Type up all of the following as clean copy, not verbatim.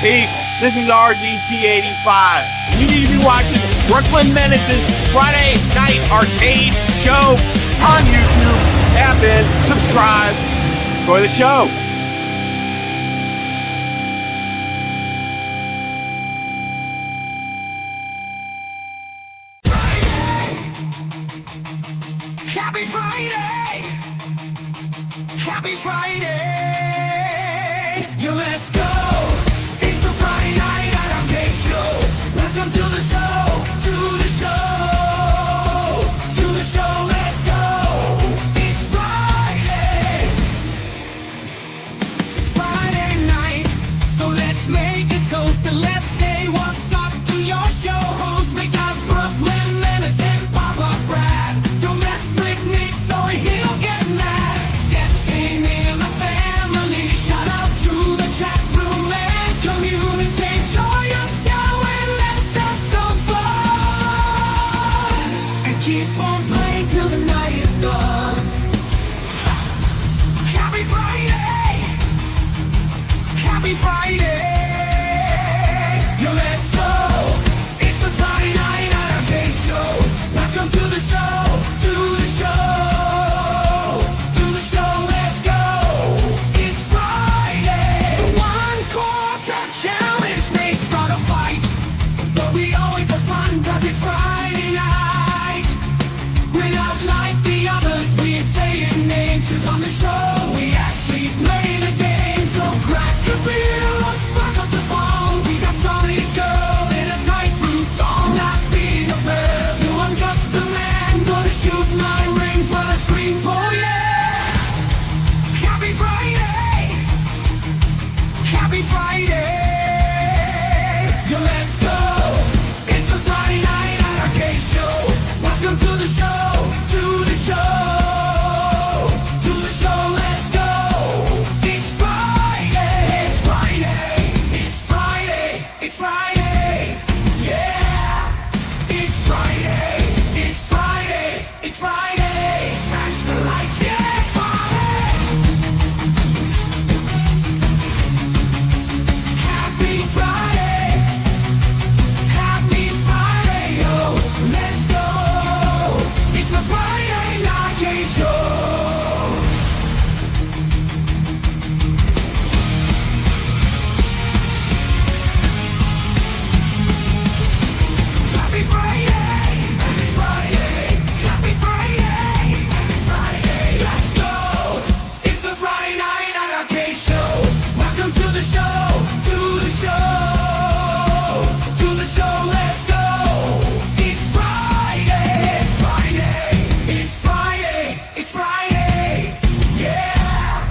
peeps? This is RGT85. You need to be watching Brooklyn Menace's Friday Night Arcade Show on YouTube. Tap in, subscribe, enjoy the show. Happy Friday! Happy Friday! Yo, let's go! It's the Friday Night Rcade Show. Welcome to the show, to the show, to the show. Let's go! It's Friday, Friday night. So let's make a toast and let's say what's up to your show host. Make us Brooklyn Menace and Papa Brad. Don't mess with Nick, so he'll get mad. Sketch game in the family. Shout out to the chat room and community. Show your skill and let's have some fun. And keep on playing till the night is done. Happy Friday! Happy Friday! Yo, let's go! It's the Friday Night Rcade Show. Welcome to the show, to the show, to the show. Let's go! It's Friday. The one quarter challenge may start a fight, but we always have fun 'cause it's Friday night. We're not like the others, we ain't saying names, 'cause on the show we actually play the game. So crack a beer or spark up the ball. We got solid girl in a tight blue thong. Not being a bear, no, I'm just a man. Gonna shoot my rings while I scream, oh yeah! Happy Friday! Happy Friday! Yo, let's go! It's the Friday Night Rcade Show. Welcome to the show, to the show, to the show. Let's go! It's Friday! It's Friday! It's Friday! It's Friday! Yeah! It's Friday! It's Friday! It's Friday! Smash the lights! Yeah! It's Friday! Happy Friday! Happy Friday! Yo! Let's go! It's the Friday Night Rcade Show! Happy Friday! Happy Friday! Happy Friday! Happy Friday! Let's go! It's the Friday Night Rcade Show. Welcome to the show, to the show, to the show. Let's go! It's Friday! It's Friday! It's Friday! It's Friday! Yeah!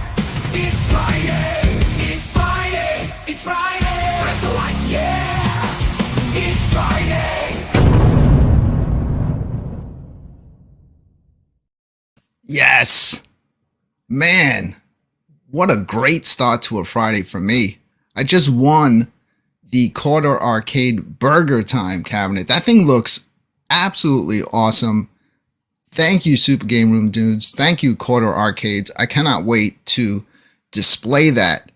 It's Friday! It's Friday! It's Friday! Smash the light! Yeah! It's Friday! Yes. Man, what a great start to a Friday for me. I just won the Quarter Arcade BurgerTime cabinet. That thing looks absolutely awesome. Thank you, Super Game Room dudes. Thank you, Quarter Arcades. I cannot wait to display that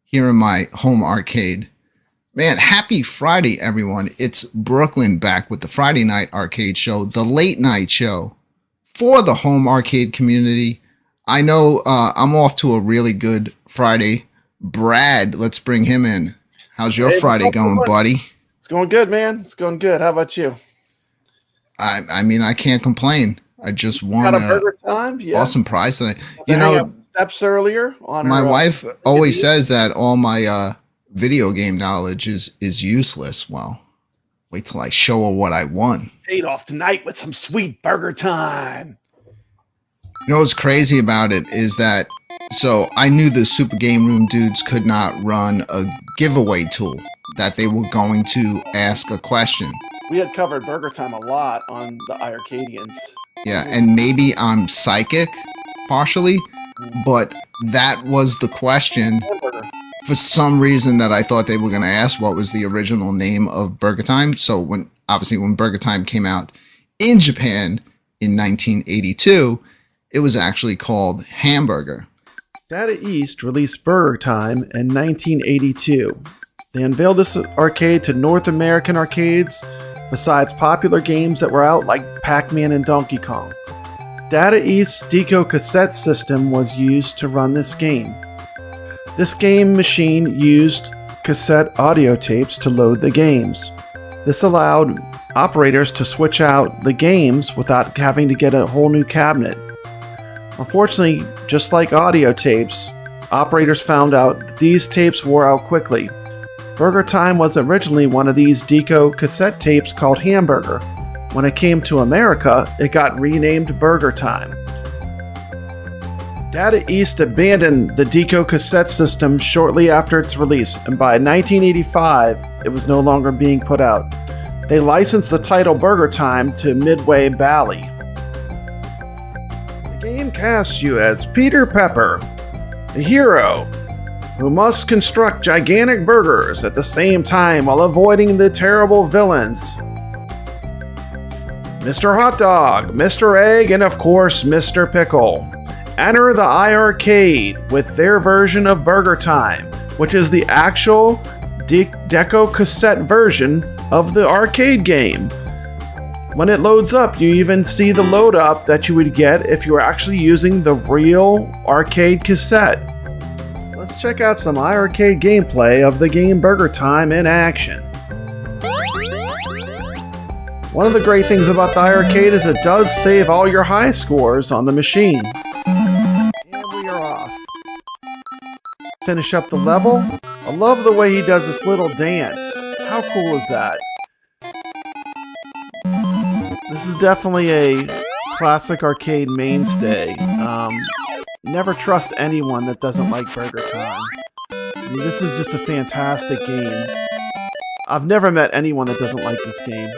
here in my home arcade. Man, happy Friday, everyone. It's Brooklyn back with the Friday Night Rcade Show, the late night show for the home arcade community. I know I'm off to a really good Friday. Brad, let's bring him in. How's your Friday going, buddy? It's going good, man. It's going good. How about you? I mean, I can't complain. I just won Got a BurgerTime? Yeah. awesome prize tonight. You You know, know, steps earlier on my her, wife always says that all my video game knowledge is useless. Well, wait till I show her what I won. paid off tonight with some sweet BurgerTime. You know what's crazy about it is that, so I knew the Super Game Room dudes could not run a giveaway tool, that they were going to ask a question. We had covered BurgerTime a lot on the iArcadians. Yeah, and maybe I'm psychic, partially, but that was the question. Hamburger. For some reason that I thought they were going to ask what was the original name of BurgerTime. So when BurgerTime came out in Japan in 1982, it was actually called Hamburger. Data East released BurgerTime in 1982. They unveiled this arcade to North American arcades, besides popular games that were out like Pac-Man and Donkey Kong. Data East's Deco cassette system was used to run this game. This game machine used cassette audio tapes to load the games. This allowed operators to switch out the games without having to get a whole new cabinet. Unfortunately, just like audio tapes, operators found out that these tapes wore out quickly. BurgerTime was originally one of these Deco cassette tapes called Hamburger. When it came to America, it got renamed BurgerTime. Data East abandoned the Deco cassette system shortly after its release, and by 1985, it was no longer being put out. They licensed the title BurgerTime to Midway Bally. The game casts you as Peter Pepper, the hero, who must construct gigantic burgers at the same time while avoiding the terrible villains, Mr. Hot Dog, Mr. Egg, and of course, Mr. Pickle. Enter the iArcade with their version of BurgerTime, which is the actual Deco cassette version of the arcade game. When it loads up, you even see the load up that you would get if you were actually using the real arcade cassette. Let's check out some iArcade gameplay of the game BurgerTime in action. One of the great things about the iArcade is it does save all your high scores on the machine. And we are off. Finish up the level. I love the way he does this little dance. How cool is that? This is definitely a classic arcade mainstay. Never trust anyone that doesn't like BurgerTime. I mean, this is just a fantastic game. I've never met anyone that doesn't like this game.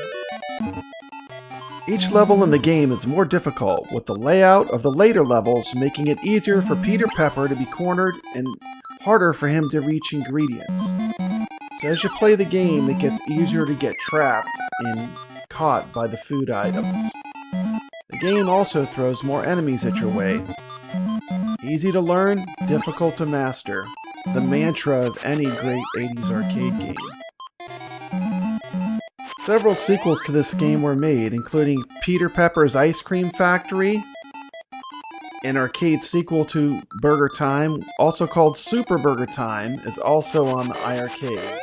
Each level in the game is more difficult, with the layout of the later levels making it easier for Peter Pepper to be cornered and harder for him to reach ingredients. So as you play the game, it gets easier to get trapped and caught by the food items. The game also throws more enemies at your way. Easy to learn, difficult to master. The mantra of any great 80s arcade game. Several sequels to this game were made, including Peter Pepper's Ice Cream Factory, an arcade sequel to BurgerTime, also called Super BurgerTime, is also on the iArcade.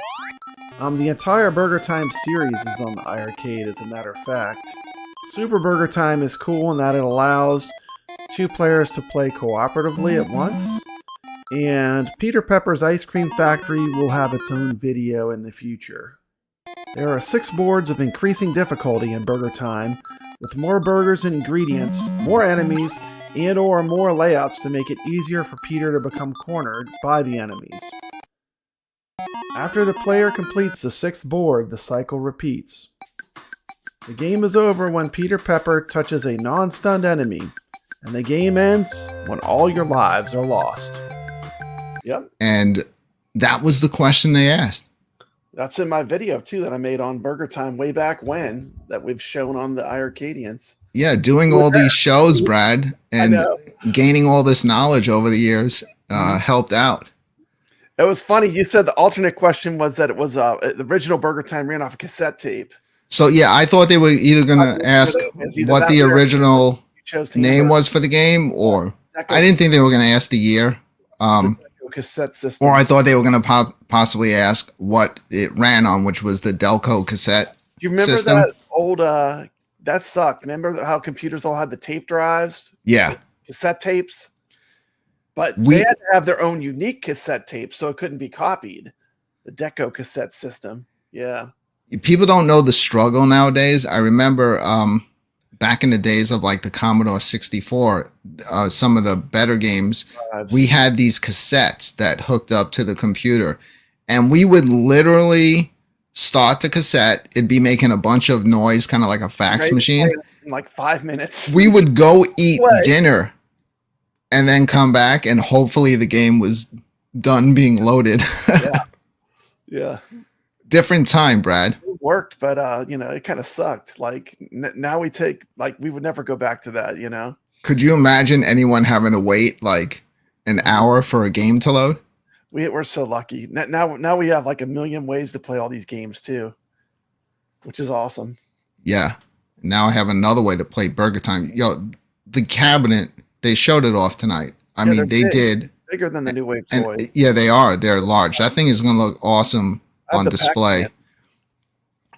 The entire BurgerTime series is on the iArcade, as a matter of fact. Super BurgerTime is cool in that it allows two players to play cooperatively at once, and Peter Pepper's Ice Cream Factory will have its own video in the future. There are 6 boards of increasing difficulty in BurgerTime, with more burgers and ingredients, more enemies, and or more layouts to make it easier for Peter to become cornered by the enemies. After the player completes the 6th board, the cycle repeats. The game is over when Peter Pepper touches a non-stunned enemy, and the game ends when all your lives are lost. Yep. And that was the question they asked. That's in my video, too, that I made on BurgerTime way back when, that we've shown on the iArcadians. Yeah, doing all these shows, Brad, and gaining all this knowledge over the years helped out. It was funny. You said the alternate question was that it was the original BurgerTime ran off a cassette tape. So, yeah, I thought they were either going to ask what the original name was for the game, or I didn't think they were going to ask the year. Cassette system. Or I thought they were going to possibly ask what it ran on, which was the Delco cassette Do you remember system. that old, that sucked. Remember how computers all had the tape drives? Yeah. Cassette tapes? But they had to have their own unique cassette tape, so it couldn't be copied. The Deco cassette system. Yeah. People don't know the struggle nowadays. I remember back in the days of like the Commodore 64, some of the better games, we had these cassettes that hooked up to the computer, and we would literally start the cassette. It'd be making a bunch of noise, kind of like a fax machine. In like 5 minutes. We would go eat dinner and then come back, and hopefully the game was done being loaded. Yeah. Different time, Brad. It worked, but it kind of sucked. Like now we would never go back to that, Could you imagine anyone having to wait like an hour for a game to load? We're so lucky. Now we have like a million ways to play all these games too, which is awesome. Yeah. Now I have another way to play BurgerTime. Yo, the cabinet, they showed it off tonight. I mean, they did. Bigger than the New Wave And toy. yeah, they are. They're large. That thing is going to look awesome I have on the display.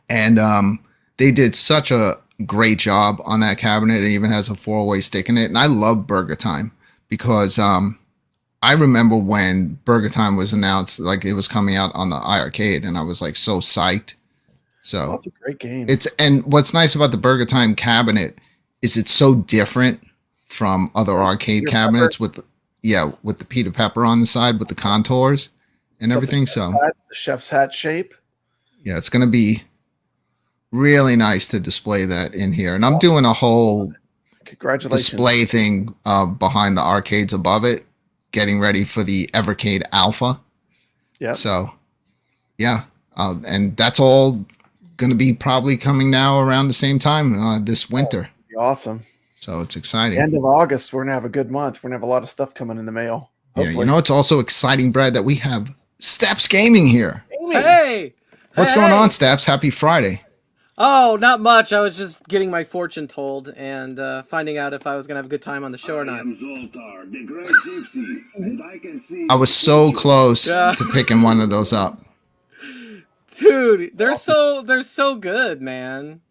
Pac-Man. And they did such a great job on that cabinet. It even has a 4-way stick in it. And I love BurgerTime because I remember when BurgerTime was announced, like it was coming out on the iArcade, and I was like so psyched. So That's a great game. and what's nice about the BurgerTime cabinet is it's so different from other arcade Peter cabinets with the Peter Pepper on the side with the contours and everything. So the chef's hat shape. yeah, it's gonna be really nice to display that in here. And I'm doing a whole Congratulations. display thing behind the arcades above it, getting ready for the Evercade Alpha. Yeah. So yeah, and that's all going to be probably coming now around the same time this winter. Awesome. So it's exciting. End of August, we're gonna have a good month. We're gonna have a lot of stuff coming in the mail. Yeah, Hopefully. you know, it's also exciting, Brad, that we have Steps Gaming here. Hey! What's going on, Steps? Happy Friday. Oh, not much. I was just getting my fortune told and finding out if I was going to have a good time on the show or not. I was so close Yeah. to picking one of those up. Dude, they're so good, man.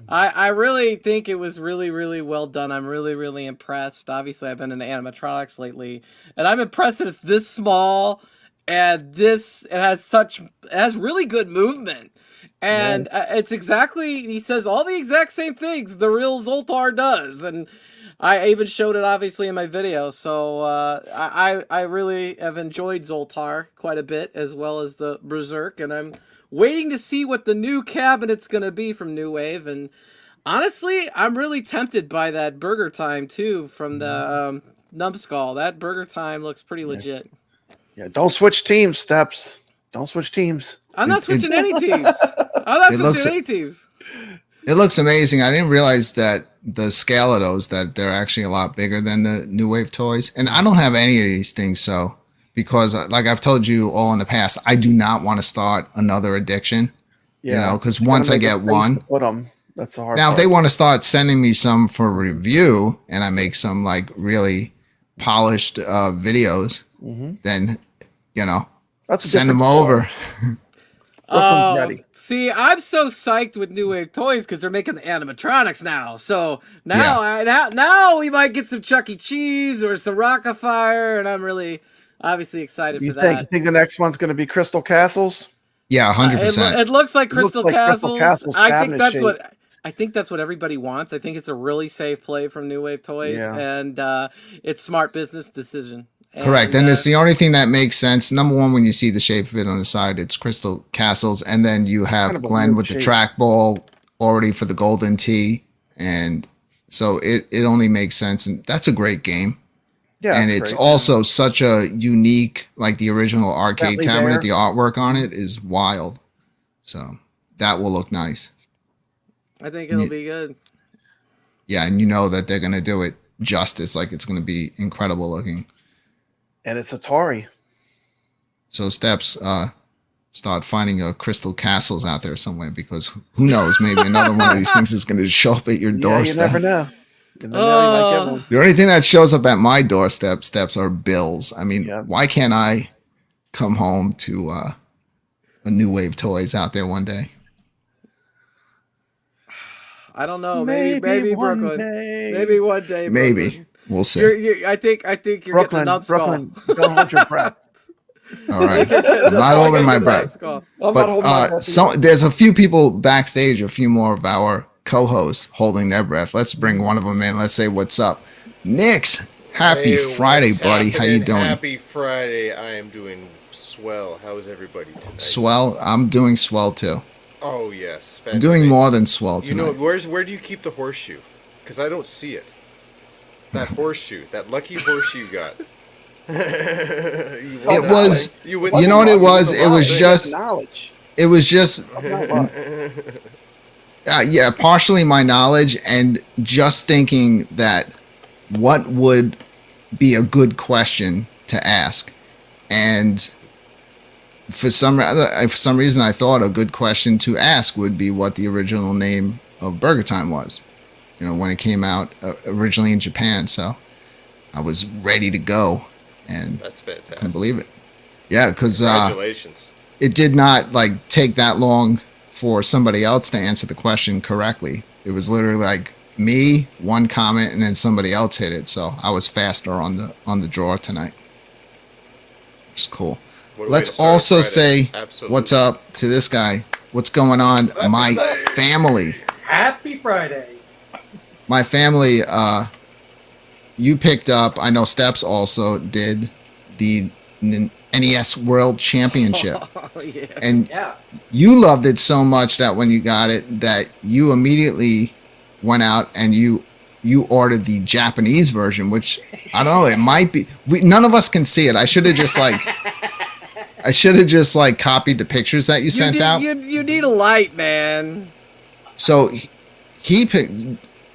I really think it was really, really well done. I'm really, really impressed. Obviously, I've been into animatronics lately, and I'm impressed that it's this small and it has really good movement. And it's exactly, he says all the exact same things the real Zoltar does. And I even showed it obviously in my video. So I really have enjoyed Zoltar quite a bit, as well as the Berserk. And I'm waiting to see what the new cabinet's going to be from New Wave. And honestly, I'm really tempted by that BurgerTime too from the Numbskull. That BurgerTime looks pretty legit. Yeah, don't switch teams, Steps. Don't switch teams. I'm not switching any teams. I'm not switching any teams. It looks amazing. I didn't realize that the scale of those, that they're actually a lot bigger than the New Wave toys. And I don't have any of these things, so because like I've told you all in the past, I do not want to start another addiction. Yeah, you know, because once I get one, put them. That's the hard now part. if they want to start sending me some for review and I make some like really polished videos, then you know, That's a send them different story. over. Brooklyn's ready. See, I'm so psyched with New Wave toys because they're making the animatronics now. So now, now we might get some Chuck E. Cheese or some Rock-afire, and I'm really obviously excited You for think that. the next one's going to be Crystal Castles? Yeah, 100%. It looks like Crystal like Crystal Castles. Castles I think that's what everybody wants. I think it's a really safe play from New Wave Toys, and it's smart business decision. Correct. And it's the only thing that makes sense. Number one, when you see the shape of it on the side, it's Crystal Castles. And then you have Kind of a Glenn weird with the shape. trackball already for the Golden Tee. And so it only makes sense. And that's a great game. Yeah, and that's it's great. also such a unique, like the original arcade Bentley cabinet, Bear. the artwork on it is wild. So that will look nice. I think it'll be good. Yeah. And you know that they're going to do it justice. Like it's going to be incredible looking. And it's Atari. So Steps, start finding Crystal Castles out there somewhere, because who knows, maybe another one of these things is going to show up at your Yeah, you doorstep. never know. You never know, you might get one. The only thing that shows up at my doorstep, Steps, are bills. I mean, Yeah. why can't I come home to a New Wave Toys out there one day? I don't know. Maybe one Brooklyn. day. Maybe one day. Maybe. Brooklyn. We'll see. I think you're getting Brooklyn, the numbskull. Brooklyn, don't hold your breath. All right. I'm not holding my breath. I'm not But holding my breath. there's a few people backstage, a few more of our co-hosts holding their breath. Let's bring one of them in. Let's say what's up. Nix, happy Friday, what's buddy. How you happening? doing? Happy Friday. I am doing swell. How is everybody tonight? Swell. I'm doing swell too. Oh, yes. I'm doing Fantastic. more than swell You know, tonight. where do you keep the horseshoe? Because I don't see it. That horseshoe. That lucky horseshoe you got. It was, You win. you know what it was? It was just, knowledge. it was just, Not luck. yeah, partially my knowledge and just thinking that what would be a good question to ask. And for some reason, I thought a good question to ask would be what the original name of BurgerTime was. You know, when it came out originally in Japan. So I was ready to go, and That's fantastic. couldn't believe it. Yeah, because Congratulations. it did not like take that long for somebody else to answer the question correctly. It was literally like me, one comment, and then somebody else hit it. So I was faster on the draw tonight. Which is cool. What a way to Let's start also Friday. say Absolutely. what's up to this guy. What's going on, my family? Happy Friday. My family, you picked up, I know Steps also did, the NES World Championship. Oh, yeah. And Yeah. you loved it so much that when you got it, that you immediately went out and you ordered the Japanese version, which, I don't know, it might be, none of us can see it. I should have just copied the pictures that you sent out. You need a light, man. So he picked.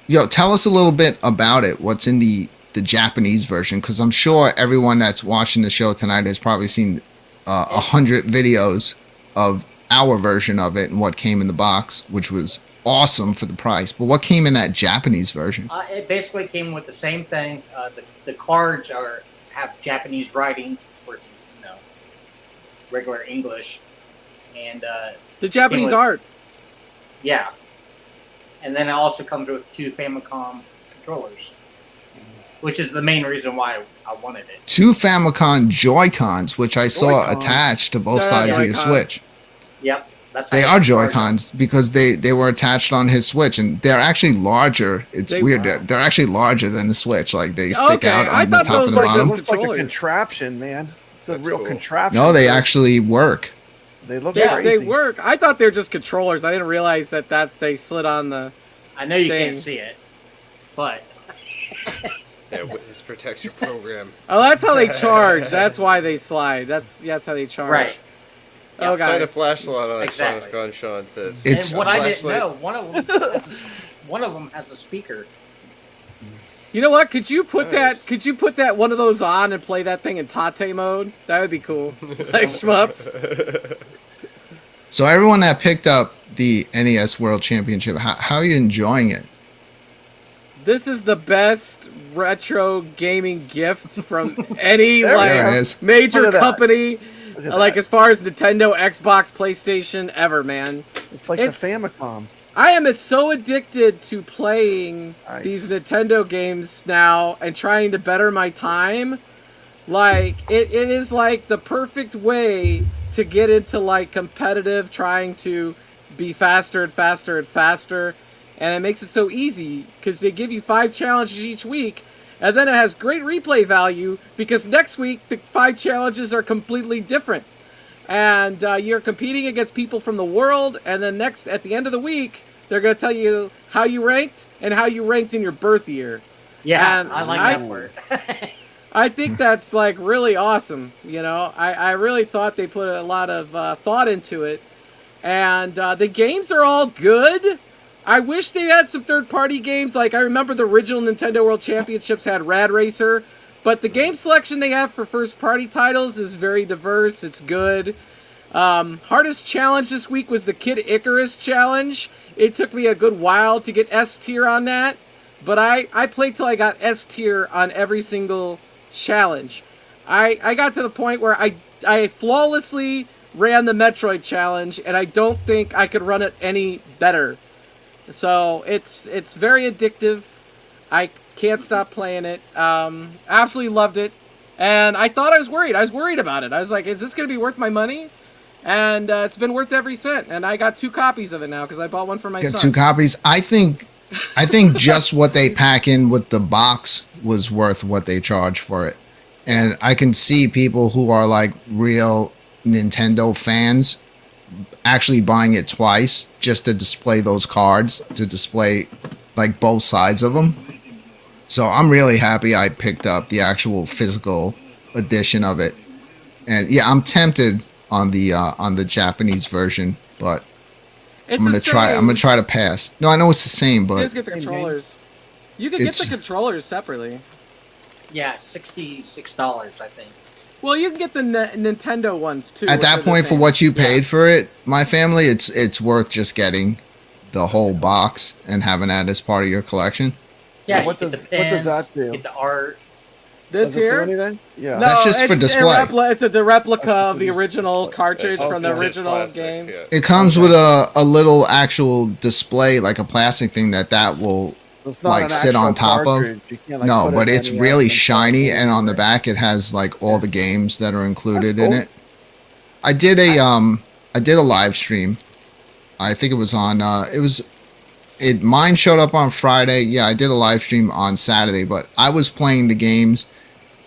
Yo, tell us a little bit about it. What's in the Japanese version? Because I'm sure everyone that's watching the show tonight has probably seen 100 videos of our version of it and what came in the box, which was awesome for the price. But what came in that Japanese version? It basically came with the same thing. The cards have Japanese writing versus regular English, and The Japanese with- art. yeah. And then it also comes with 2 Famicom controllers, which is the main reason why I wanted it. 2 Famicom Joy-Cons, which I saw Joy-Cons. attached to both Yeah, sides of your Joy-Cons. Switch. Yep. That's how They you are charge them. Joy-Cons because they were attached on his Switch, and they're actually larger. It's They- weird. They're actually larger than the Switch. Like they stick Okay, out I on the thought top those and the were It bottom. looks like a Controllers. contraption, man. It's a That's real cool. contraption. No, they actually work. They look Yeah, They crazy. work. I thought they were just controllers. I didn't realize that they slid on the. I know you Dang. can't see it, but Yeah, witness protection program. Oh, that's how they charge. That's why they slide. That's how they charge. right. Oh, Shine a God. flashlight on Exactly. Sonic Gun, Sean says. It's- And what I didn't Flashlight. know, one of them has a speaker. You know what? Could you put Nice. that one of those on and play that thing in Tate mode? That would be cool. Like shmups. So everyone that picked up the NES World Championship, how are you enjoying it? This is the best retro gaming gift from any There it is. major Look at that. company. Look at Like that. as far as Nintendo, Xbox, PlayStation, ever, man. It's like it's- the Famicom. I am so addicted to playing Nice. these Nintendo games now and trying to better my time. Like, it is like the perfect way to get into like competitive, trying to be faster and faster and faster. And it makes it so easy because they give you 5 challenges each week. And then it has great replay value because next week the 5 challenges are completely different. And you're competing against people from the world, and then at the end of the week, they're going to tell you how you ranked and how you ranked in your birth year. Yeah, And I like I- that word. I think that's like really awesome. You know, I really thought they put a lot of thought into it, and the games are all good. I wish they had some third-party games. Like I remember the original Nintendo World Championships had Rad Racer. But the game selection they have for first-party titles is very diverse. It's good. Hardest challenge this week was the Kid Icarus challenge. It took me a good while to get S tier on that. But I played till I got S tier on every single challenge. I got to the point where I flawlessly ran the Metroid challenge, and I don't think I could run it any better. So it's very addictive. I can't stop playing it. Absolutely loved it. And I thought I was worried. I was worried about it. I was like, is this going to be worth my money? And it's been worth every cent. And I got 2 copies of it now because I bought one for my Got son. 2 copies. I think just what they pack in with the box was worth what they charge for it. And I can see people who are like real Nintendo fans actually buying it twice just to display those cards, to display like both sides of them. So I'm really happy I picked up the actual physical edition of it. And yeah, I'm tempted on the Japanese version, but It's I'm the gonna same. try to pass. No, I know it's the same, You but just get the controllers. You could get the It's- controllers separately. Yeah, $66, I think. Well, you can get the Nintendo ones too. At which that are the point, for same. what you paid for it, my family, it's worth just getting the whole box and having that as part of your collection. Yeah, What you get does- the what does pins, that do? Get the art. This Does it do here. anything? Yeah. No, That's just for it's display. It's the replica of the just original display. cartridge from the It's just original plastic, game. yeah. It comes with a little actual display, like a plastic thing that will It's not like an sit actual on top of. cartridge. You can't, like, No, put it but in it's any really actual shiny, cartridge. and on the back it has like all the games that are included That's in cool. it. I did a live stream. I think it was on mine showed up on Friday. Yeah, I did a live stream on Saturday, but I was playing the games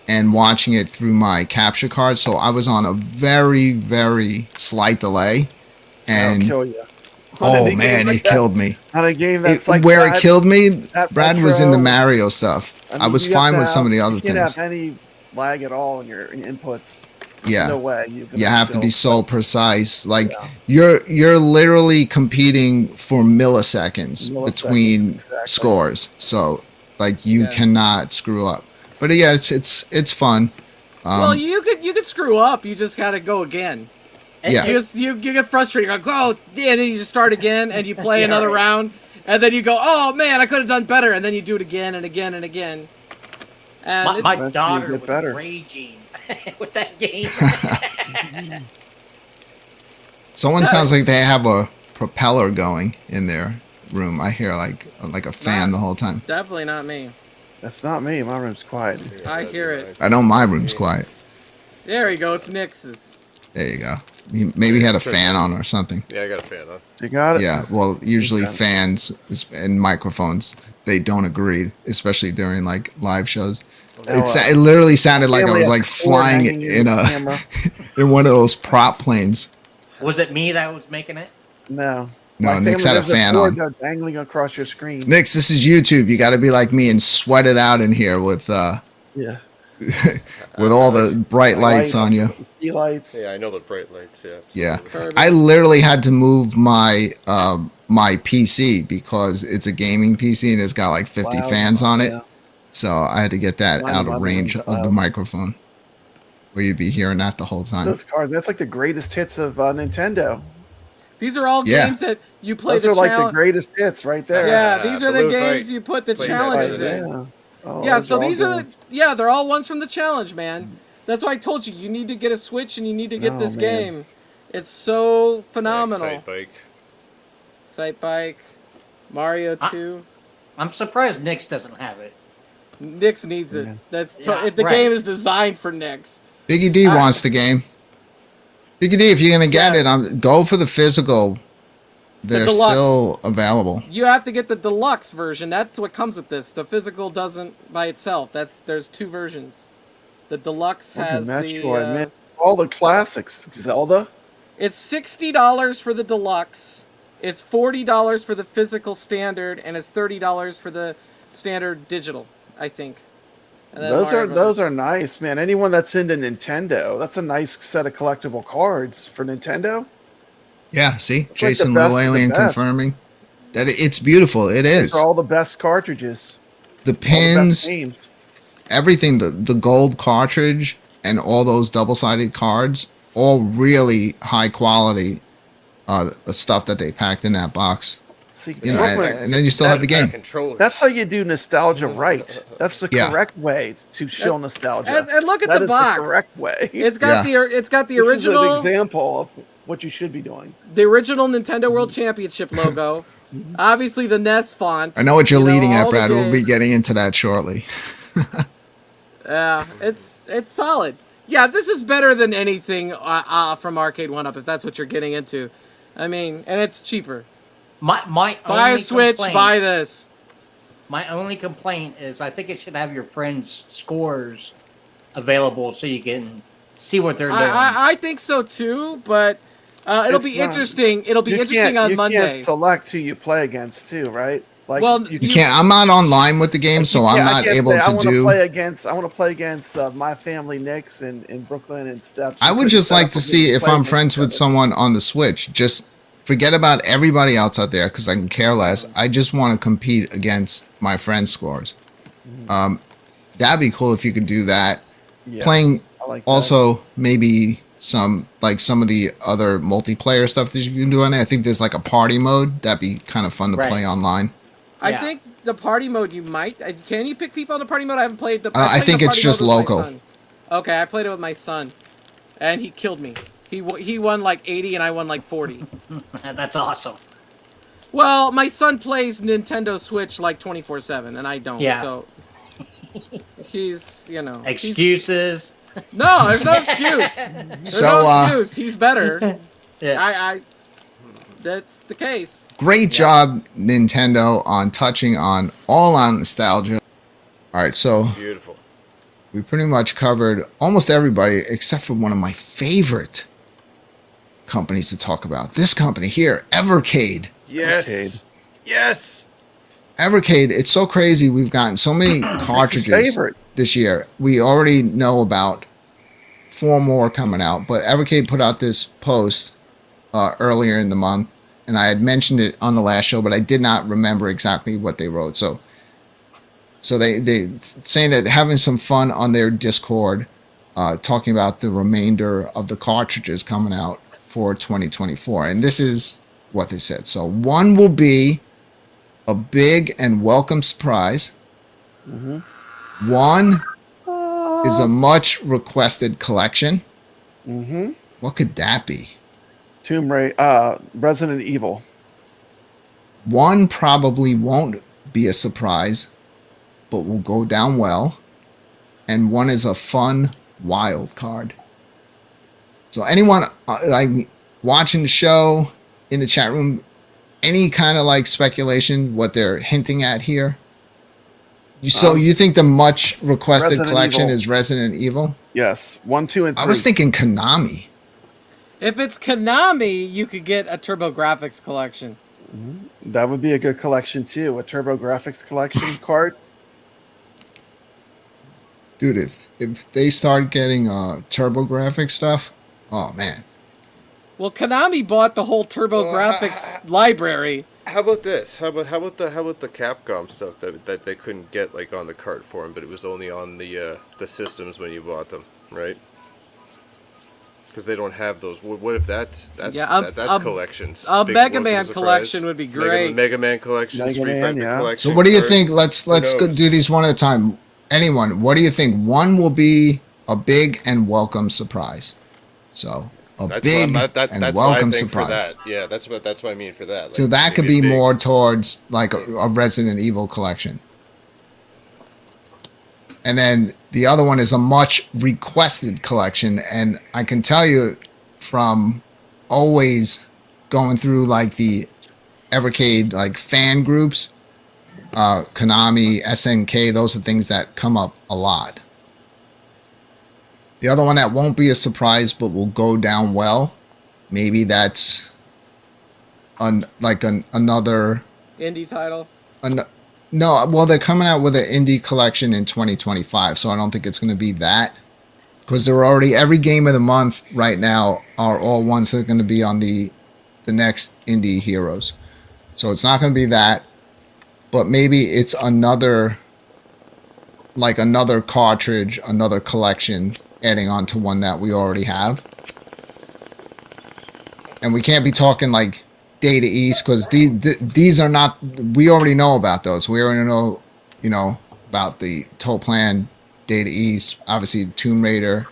and watching it through my capture card, so I was on a very, very slight delay. That'll And kill you. oh man, it killed me. On a game that's like Where that, it killed me, that Brad was in the Metro, Mario stuff. I mean, was you have fine to with some of the have- other you can't things. have any lag at all in your inputs. Yeah. No way. You have to be so precise. Like Yeah. you're literally competing for milliseconds Milliseconds, between exactly. scores. So like you Yeah. cannot screw up. But yeah, it's fun. Well, you could screw up. You just gotta go again. Yeah. You get frustrated. You're like, oh, yeah, and then you just start again, and you play Yeah, another right. round, and then you go, oh man, I could have done better, and then you do it again and again and again. And My, it's- my Eventually daughter you get was better. raging with that game. Someone sounds like they have a propeller going in their room. I hear like a fan the whole time. definitely not me. That's not me. My room's quiet. I hear it. I know my room's quiet. There you go. It's Nix's. There you go. Maybe he had a fan on or something. Yeah, I got a fan, huh? You got it? Yeah, well, usually Okay. fans and microphones, they don't agree, especially during like live shows. It literally sounded like I Family was has like a cord flying hanging in the a camera. in one of those prop planes. Was it me that was making it? No. No, My Nick's family had a has fan cord on. that's dangling across your screen. Nix, this is YouTube. You got to be like me and sweat it out in here with Yeah. with all the bright lights on you. Key lights. Yeah, I know the bright lights. Yeah. Yeah, absolutely. I literally had to move my my PC because it's a gaming PC and it's got like 50 Wow. fans on it. Yeah. So I had to get that Mine out was of range loud. of the microphone, where you'd be hearing that the whole time. Those cards, that's like the greatest hits of Nintendo. These are all Yeah. games that you play Those the are like the challenge. greatest hits right there. Yeah, these are the Blue games Fight. you put the Play that challenges game. in. Yeah. Oh, Yeah, those so all these are the good. they're all ones from the challenge, man. That's why I told you you need to get a Switch and you need to get Oh, this man. game. It's so phenomenal. Excite bike. Sight Bike, Mario I- 2. I'm surprised Nix doesn't have it. Nix needs it. Yeah. Yeah, the right. game is designed for Nix. Biggie D wants the game. Biggie D, if you're gonna get Yeah. it, go for the physical. They're deluxe. still available. You have to get the deluxe version. That's what comes with this. The physical doesn't by itself. There's two versions. The deluxe has the. Metroid, man. All the classics. Zelda. It's $60 for the deluxe. It's $40 for the physical standard, and it's $30 for the standard digital. I think. And then Mario Brothers. Those are nice, man. Anyone that's into Nintendo, that's a nice set of collectible cards for Nintendo. Yeah, see, the Jason best Little of the Alien best. confirming that it's beautiful. It These is. are all the best cartridges. The All the best pins, games. everything, the gold cartridge and all those double-sided cards, all really high quality stuff that they packed in that box. See, You know, Brooklyn, and then you still have the game. Controllers. that's how you do nostalgia right. That's the Yeah. correct way to show nostalgia. And look at That the is box. the correct way. It's got Yeah. it's got the This original is an example of what you should be doing. the original Nintendo World Championship logo. Obviously the NES font. I know what you're You know, leading all at, the Brad. We'll be games. getting into that shortly. Yeah, it's solid. Yeah, this is better than anything from Arcade 1-Up if that's what you're getting into. I mean, and it's cheaper. My Buy a only Switch, complaint- buy this. My only complaint is I think it should have your friends' scores available so you can see what they're doing. I think so too, but it'll It's be not- interesting. It'll be interesting on you Monday. can't select who you play against, too, right? Like, Well, You can't. I'm not online with the game, so I'm not able I to want to do. play against. I want to play against my family, Knicks, in Brooklyn and Steps. I would just like to see if I'm friends with someone on the Switch. Just forget about everybody else out there because I can care less. I just want to compete against my friends' scores. That'd be cool if you could do that. Yeah, Playing I like that. also maybe some of the other multiplayer stuff that you can do on it. I think there's like a party mode that'd be kind of fun to Right. play online. I Yeah. think the party mode you might. Can you pick people on the party mode? I haven't played the. I played think the it's party just mode with my local. son. Okay, I played it with my son, and he killed me. He won like 80 and I won like 40. That's awesome. Well, my son plays Nintendo Switch like 24/7, and I don't. Yeah. So he's, he's- Excuses. No, there's no excuse. There's So, no excuse. He's better. Yeah. I. That's the case. Great job, Nintendo, on touching on all on nostalgia. All right, so Beautiful. we pretty much covered almost everybody except for one of my favorite companies to talk about. This company here, Evercade. Yes. Arcade. Yes. Evercade, it's so crazy. We've gotten so many cartridges favorite. this year. We already know about 4 more coming out, but Evercade put out this post earlier in the month, and I had mentioned it on the last show, but I did not remember exactly what they wrote. So they saying that having some fun on their Discord, talking about the remainder of the cartridges coming out for 2024, and this is what they said. So one will be a big and welcome surprise. One is a much requested collection. What could that be? Tomb Raider, Resident Evil. One probably won't be a surprise, but will go down well. And one is a fun wild card. So anyone like watching the show in the chat room, any kind of like speculation what they're hinting at here? You think the much requested Resident collection Evil. is Resident Evil? Yes, 1, 2, and 3. I was thinking Konami. If it's Konami, you could get a TurboGrafx collection. That would be a good collection too. A TurboGrafx collection card. Dude, if they start getting TurboGrafx stuff, oh man. Well, Konami bought the whole TurboGrafx library. How about this? How about the Capcom stuff that they couldn't get like on the cart form, but it was only on the systems when you bought them, right? Because they don't have those. What if that's collections? A Big Mega welcome Man surprise. collection would be great. Mega Man collection, Mega Street Man, Fighter yeah. collection. So what do you or- think? Let's go knows? do these one at a time. Anyone, what do you think? One will be a big and welcome surprise. So That's big what and that's what I welcome think surprise. For that. Yeah, that's what I mean for that. So Like, that could maybe be big. more towards like a Resident Evil collection. And then the other one is a much requested collection. And I can tell you from always going through like the Evercade like fan groups, Konami, SNK, those are things that come up a lot. The other one that won't be a surprise but will go down well, maybe that's another Indie title. no, well, they're coming out with an indie collection in 2025, so I don't think it's going to be that. Because they're already, every game of the month right now are all ones that are going to be on the next indie heroes. So it's not going to be that, but maybe it's another cartridge, another collection, adding on to one that we already have. And we can't be talking like Data East, because these are not, we already know about those. We already know, about the Toe Plan, Data East, obviously Tomb Raider.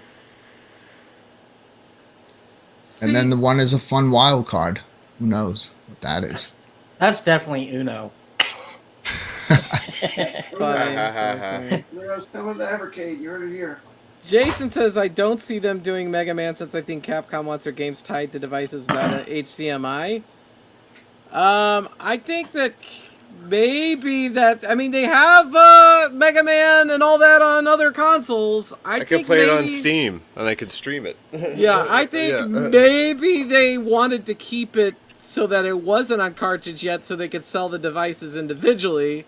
And then the one is a fun wild card. Who knows what that is? That's definitely Uno. Funny. Leo's coming to Evercade. You heard it here. Jason says, I don't see them doing Mega Man since I think Capcom wants their games tied to devices without an HDMI. I think that maybe that, I mean, they have Mega Man and all that on other consoles. I think could play it on maybe- Steam and I could stream it. Yeah, I think Yeah. maybe they wanted to keep it so that it wasn't on cartridge yet so they could sell the devices individually.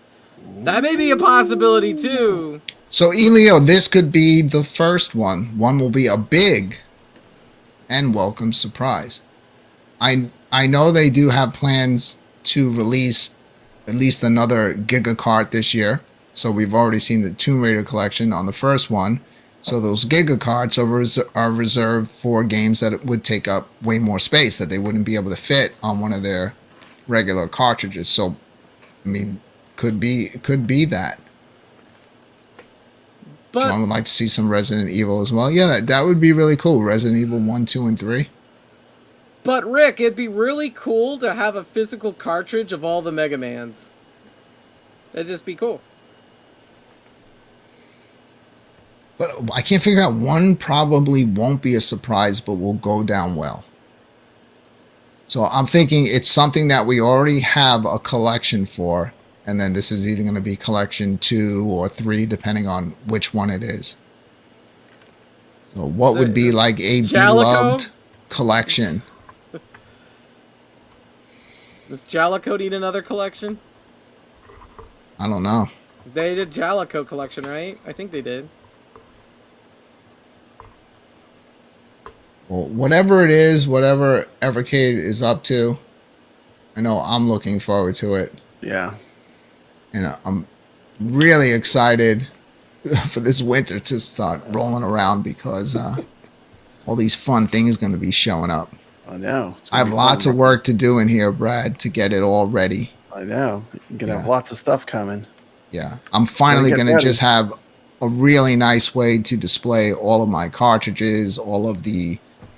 That may be a possibility too. So, Elio, this could be the first one. One will be a big and welcome surprise. I know they do have plans to release at least another Giga Cart this year. So we've already seen the Tomb Raider collection on the first one. So those Giga carts are reserved for games that would take up way more space that they wouldn't be able to fit on one of their regular cartridges. So, I mean, could be that. But John would like to see some Resident Evil as well. Yeah, that would be really cool. Resident Evil 1, 2, and 3. But Rick, it'd be really cool to have a physical cartridge of all the Mega Mans. That'd just be cool. But I can't figure out, one probably won't be a surprise, but will go down well. So I'm thinking it's something that we already have a collection for, and then this is either going to be collection 2 or 3, depending on which one it is. So what would be like a beloved collection? Does Jalico need another collection? I don't know. They did Jalico collection, right? I think they did. Well, whatever it is, whatever Evercade is up to, I know I'm looking forward to it. Yeah. And I'm really excited for this winter to start rolling around because all these fun things going to be showing up. I know. I have lots of work to do in here, Brad, to get it all ready. I know. You're going to have lots of stuff coming. Yeah. I'm finally going to just have a really nice way to display all of my cartridges, all of the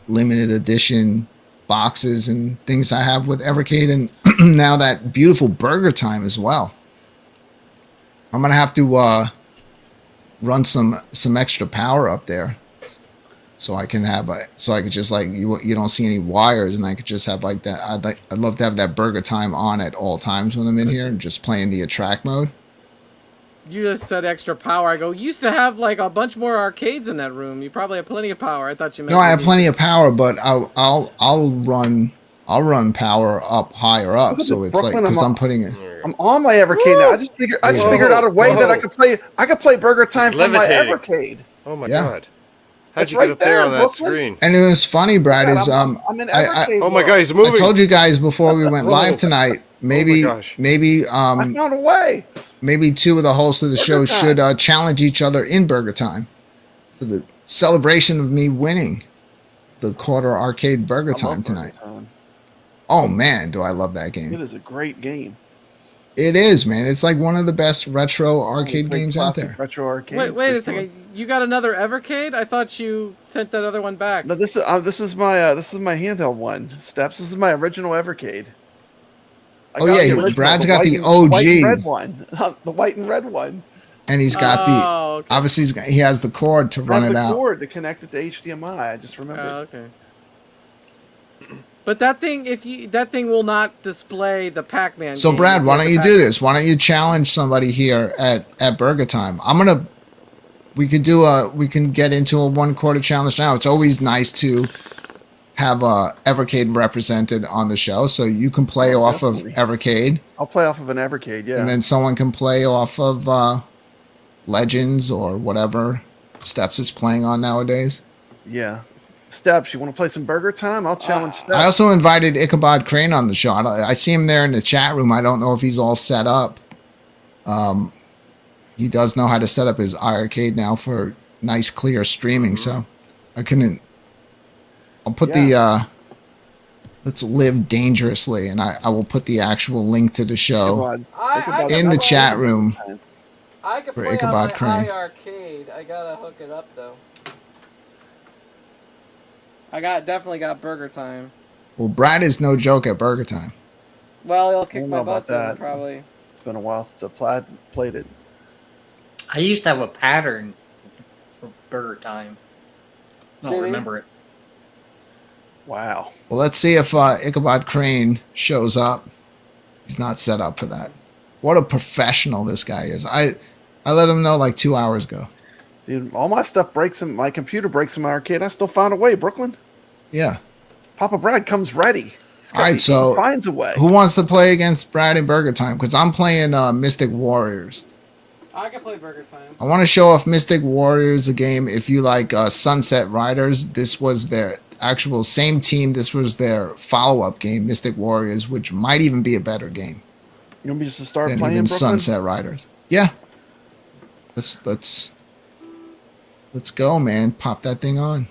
limited edition boxes and things I have with Evercade, and now that beautiful BurgerTime as well. I'm going to have to run some extra power up there. So I can have so I could just like you don't see any wires, and I could just have like that. I'd love to have that BurgerTime on at all times when I'm in here and just playing the attract mode. You just said extra power. I go, you used to have like a bunch more arcades in that room. You probably have plenty of power. I thought you meant. No, I have plenty of power, but I'll run power up higher up. So it's Brooklyn, like because I'm putting it. I'm on my Evercade now. I just figured out a way that I could play BurgerTime from my Evercade. Oh my Yeah. god. How'd It's you get right up there there, on that Brooklyn. screen? And it was funny, Brad. Is I'm in Evercade. Oh my god, he's moving. I told you guys before we went live tonight. Maybe gosh. maybe I found a way. maybe two of the hosts of the show BurgerTime. should challenge each other in BurgerTime for the celebration of me winning the quarter arcade BurgerTime tonight. BurgerTime. Oh man, do I love that It game. is a great game. It is, man. It's like one of the best retro arcade Great games out classic there. Retro arcade. Wait a second. You got another Evercade? I thought you sent that other one back. No, this is my handheld one. Steps. This is my original Evercade. I Oh, got yeah, the original, Brad's the got white the and- white and OG. red one. The white and red one. And he's got Oh, okay. obviously he has the cord to run Has it the out. cord to connect it to HDMI. I just remembered. Oh, okay. But that thing, that thing will not display the Pac-Man. So game. Brad, why Like don't the you do Pac-Man. this? Why don't you challenge somebody here at Burger Time? We can get into a 1/4 challenge now. It's always nice to have Evercade represented on the show, so you can play off definitely. of Evercade, I'll play off of an Evercade, yeah. and then someone can play off of Legends or whatever Steps is playing on nowadays. Yeah. Steps, you want to play some BurgerTime? I'll challenge Steps. I also invited Ichabod Crane on the show. I see him there in the chat room. I don't know if he's all set up. He does know how to set up his iArcade now for nice, clear streaming. So I couldn't. I'll put the let's live dangerously, and I will put the actual link to the show Ichabod- in the chat room. I can for play on Ichabod my Crane. iArcade. I gotta hook it up though. Definitely got BurgerTime. Well, Brad is no joke at Burger Time. Well, he'll kick I don't my know about butt then, that. probably. It's been a while since I played it. I used to have a pattern for Burger Time. I don't Really? remember it. Wow. Well, let's see if Ichabod Crane shows up. He's not set up for that. What a professional this guy is. I let him know like 2 hours ago. Dude, all my stuff breaks in my computer breaks in my arcade. I still found a way, Brooklyn. Yeah. Papa Brad comes ready. All right, so he finds a way. who wants to play against Brad and Burger Time? Because I'm playing Mystic Warriors. I can play BurgerTime. I want to show off Mystic Warriors, a game. If you like Sunset Riders, this was their actual same team. This was their follow-up game, Mystic Warriors, which might even be a better game You want me just to start than playing, even Brooklyn? Sunset Riders. Yeah. Let's Let's go, man. Pop that thing on.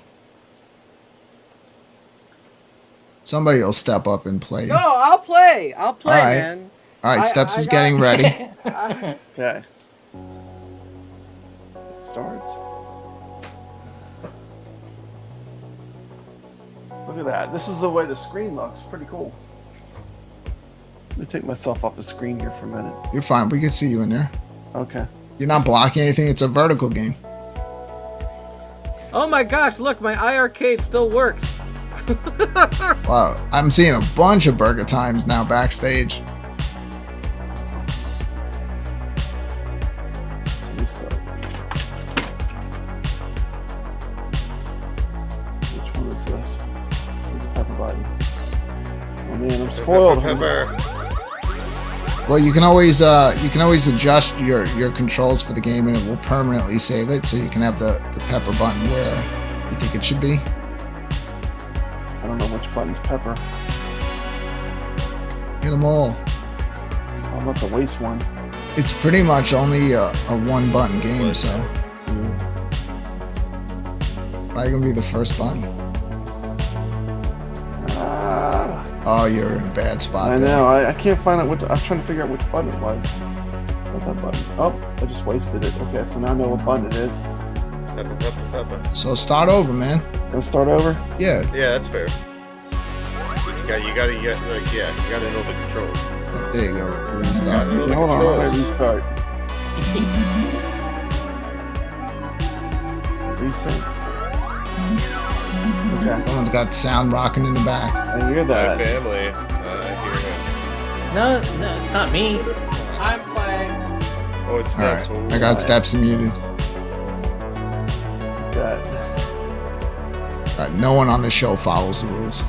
Somebody will step up and play. No, I'll play. I'll play, All right. man. All right, Steps I is got- getting ready. Okay. It starts. Look at that. This is the way the screen looks. Pretty cool. Let me take myself off the screen here for a minute. You're fine. We can see you in there. Okay. You're not blocking anything. It's a vertical game. Oh my gosh! Look, my iArcade still works. Wow, I'm seeing a bunch of Burger Times now backstage. Restart. Which one is this? There's a pepper button. Oh man, I'm spoiled. Pepper. Well, you can always adjust your controls for the game, and it will permanently save it. So you can have the pepper button where you think it should be. I don't know which button's pepper. Hit them all. I'm about to waste one. It's pretty much only a one button game, so probably gonna be the first button. Oh, you're in a bad spot. I there. know. I can't find out what. I was trying to figure out which button it was. What's that button? Oh, I just wasted it. Okay, so now I know what button it is. Pepper, pepper, pepper. So start over, man. Gonna start over. Yeah. Yeah, that's fair. You gotta know the controls. There you go. Gotta Restart. know the Hold on, I'm gonna controls. restart. Reset. Okay, Someone's got the sound rocking in the back. I hear My that. family. I hear him. No, it's not me. I'm playing. Oh, it's All right. Steps. I got Steps muted. That. No one on the show follows the rules.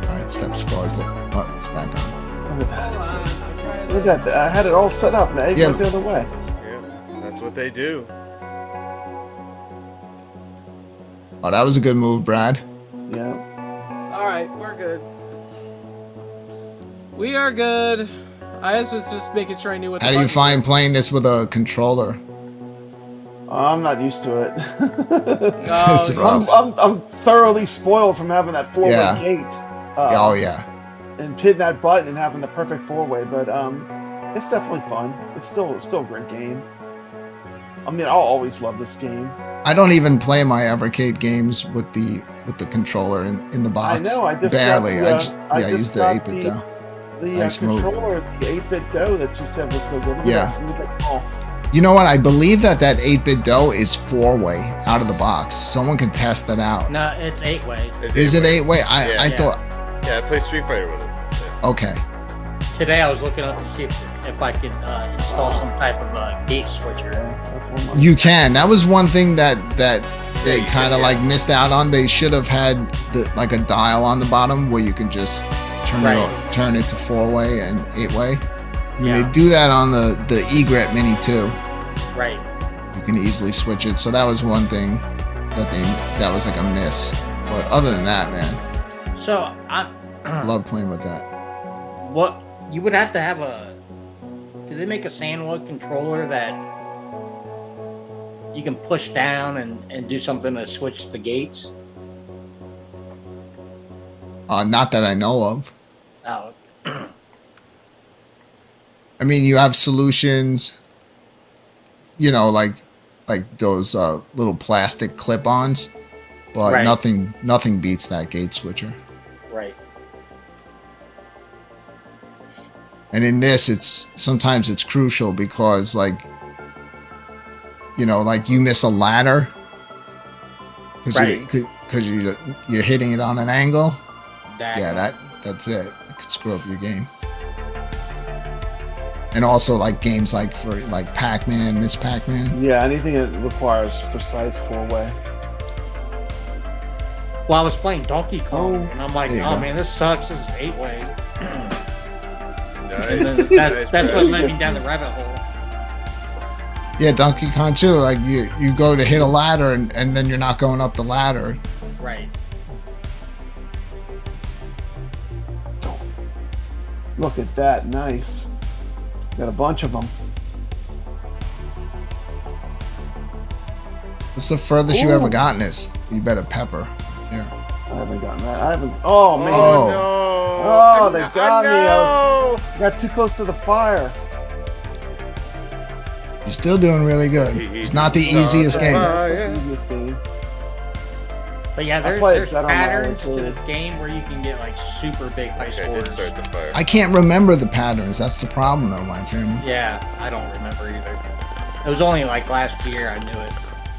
All right, Steps paused it. Oh, it's back on. Look at that. Hold on. I'm trying Look at that. I had it all set up. Now it Yeah. goes the other way. Yeah, that's what they do. Oh, that was a good move, Brad. Yeah. All right, we're good. We are good. I was just making sure I knew what. How do you find playing this with a controller? I'm not used to it. Oh, It's rough. I'm thoroughly spoiled from having that four-way Yeah. gate. Oh yeah. And hitting that button and having the perfect four-way, but it's definitely fun. It's still a great game. I mean, I'll always love this game. I don't even play my Evercade games with the controller in the box. I know. I just barely. Got I use the got 8-bit though. The Nice move. controller, the 8-bit dough that you said was so good. Yeah. Oh, You know what? I believe that 8-bit dough is 4-way out of the box. Someone can test that out. No, it's 8-way. Is it 8-way? Yeah. I Yeah. thought. Yeah, I play Street Fighter with it. Yeah. Okay. Today I was looking up to see if I could install some type of gate switcher. yeah, that's one of my. You can. That was one thing that they you kind of can, like missed out on. They should have had like a dial on the bottom where you can just turn it to 4-way and 8-way. Yeah. They do that on the Egret Mini too. Right. You can easily switch it. So that was one thing that was like a miss. But other than that, man, So I love playing with that. what you would have to have a. Do they make a sandwood controller that you can push down and do something to switch the gates? Not that I know of. Oh, I mean, you have solutions, you know, like those little plastic clip-ons, but Right. nothing beats that gate switcher. right. And in this, sometimes it's crucial because, like, you know, like you miss a ladder Right. because you're hitting it on an angle. That, Yeah, that's it. It could screw up your game. And also like games like for like Pac-Man, Miss Pac-Man. Yeah, anything that requires precise four-way. Well, I was playing Donkey Kong, Oh, and I'm like, there you oh go. man, this sucks. This is 8-way. Nice. And then Nice, that's Brad. what led me down the rabbit hole. Yeah, Donkey Kong too. Like you go to hit a ladder and then you're not going up the ladder. Right. Look at that, nice. Got a bunch of them. What's the furthest you ever gotten this? You better pepper. Yeah. I haven't gotten that. I haven't. Oh man. Oh. Oh, they've got me. I got too close to the fire. You're still doing really good. It's not the easiest game. Easiest game. But yeah, there's patterns to this game where you can get like super big high I scores. did start the fire. I can't remember the patterns. That's the problem, though, my family. Yeah, I don't remember either. It was only like last year I knew it.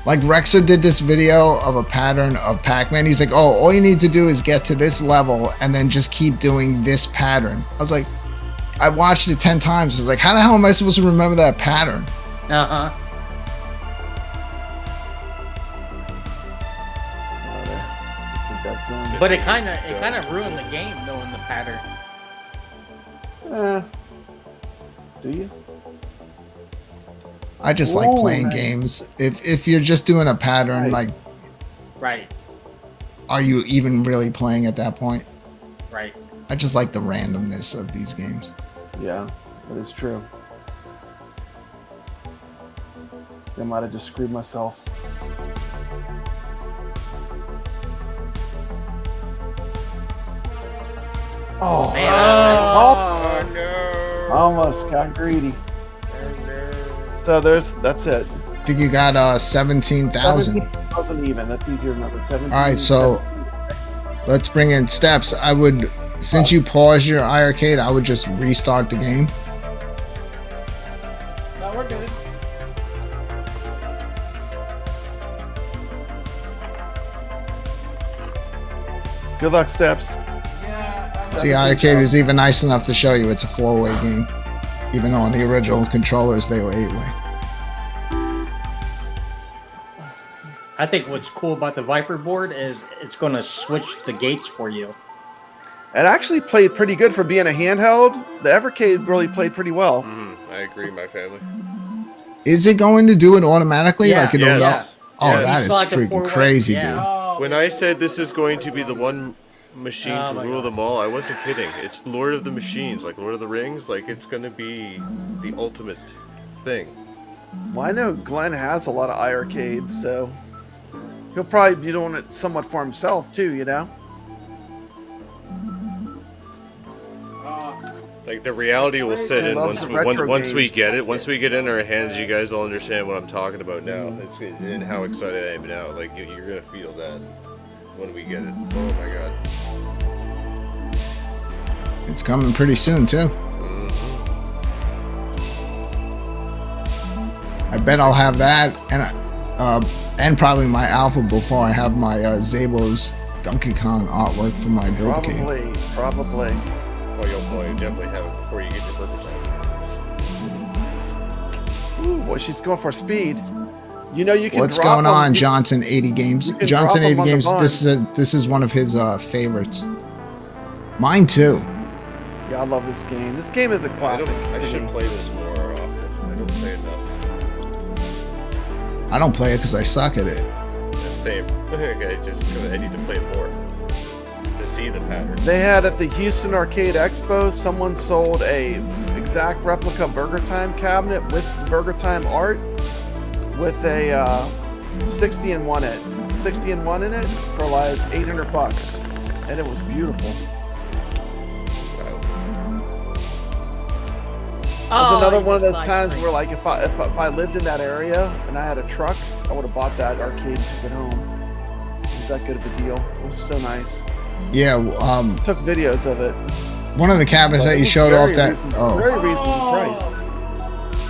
Like Rexer did this video of a pattern of Pac-Man. He's like, oh, all you need to do is get to this level and then just keep doing this pattern. I was like, I watched it 10 times. I was like, how the hell am I supposed to remember that pattern? Uh-huh. But it kind of ruined the game knowing the pattern. Do you? I just like playing games. If you're just doing a pattern, like, Right. are you even really playing at that point? Right. I just like the randomness of these games. Yeah, that is true. I might have just screwed myself. Oh, Man, Oh no! almost got greedy. Oh no! So that's it. I think you got 17,000. 17,000 even. That's easier to remember. 17. All right, so let's bring in steps. I would, since you paused your iArcade, I would just restart the game. No, we're good. Good luck, Steps. See, iArcade is even nice enough to show you it's a 4-way game, even though on the original controllers they were 8-way. I think what's cool about the Viper board is it's going to switch the gates for you. It actually played pretty good for being a handheld. The Evercade really played pretty well. I agree, my family. Is it going to do it automatically? Yeah. Like it'll Yes. go? Oh, Yes. that is Select a freaking four-way. crazy, Yeah. dude. Oh, When I said this is going to be the one machine Oh to my rule God. them all, I wasn't kidding. It's Lord of the Machines, like Lord of the Rings. Like, it's going to be the ultimate thing. Well, I know Glenn has a lot of iArcades, so he'll probably be doing it somewhat for himself too, you know? Like, the reality will set in loves once the we, retro once we games. get it. Once we get it in our hands, you guys will understand what I'm talking about now. It's, and how excited I am now. Like, you're going to feel that when we get it. Oh my god. It's coming pretty soon, too. I bet I'll have that and probably my Alpha before I have my Zabo's Donkey Kong artwork for my build game. Probably. Oh, you'll definitely have it before you get your BurgerTime. Ooh, boy, she's going for speed. You know you can What's drop going on, them. Johnson 80 Games? you can Johnson drop 80 them on the Games. bun. This is one of his favorites. Mine too. Yeah, I love this game. This game is a classic. I to should me. play this more often. I don't play enough. I don't play it because I suck at it. Yeah, same. Okay, just because I need to play it more to see the pattern. They had at the Houston Arcade Expo, someone sold a exact replica BurgerTime cabinet with BurgerTime art with a 60 and 1 in it for like $800, and it was beautiful. It was another one of those times where, like, if I lived in that area and I had a truck, I would have bought that arcade and took it home. It was that good of a deal. It was so nice. Yeah, Took videos of it. one of the cabinets But that it you was showed very off that very reasonably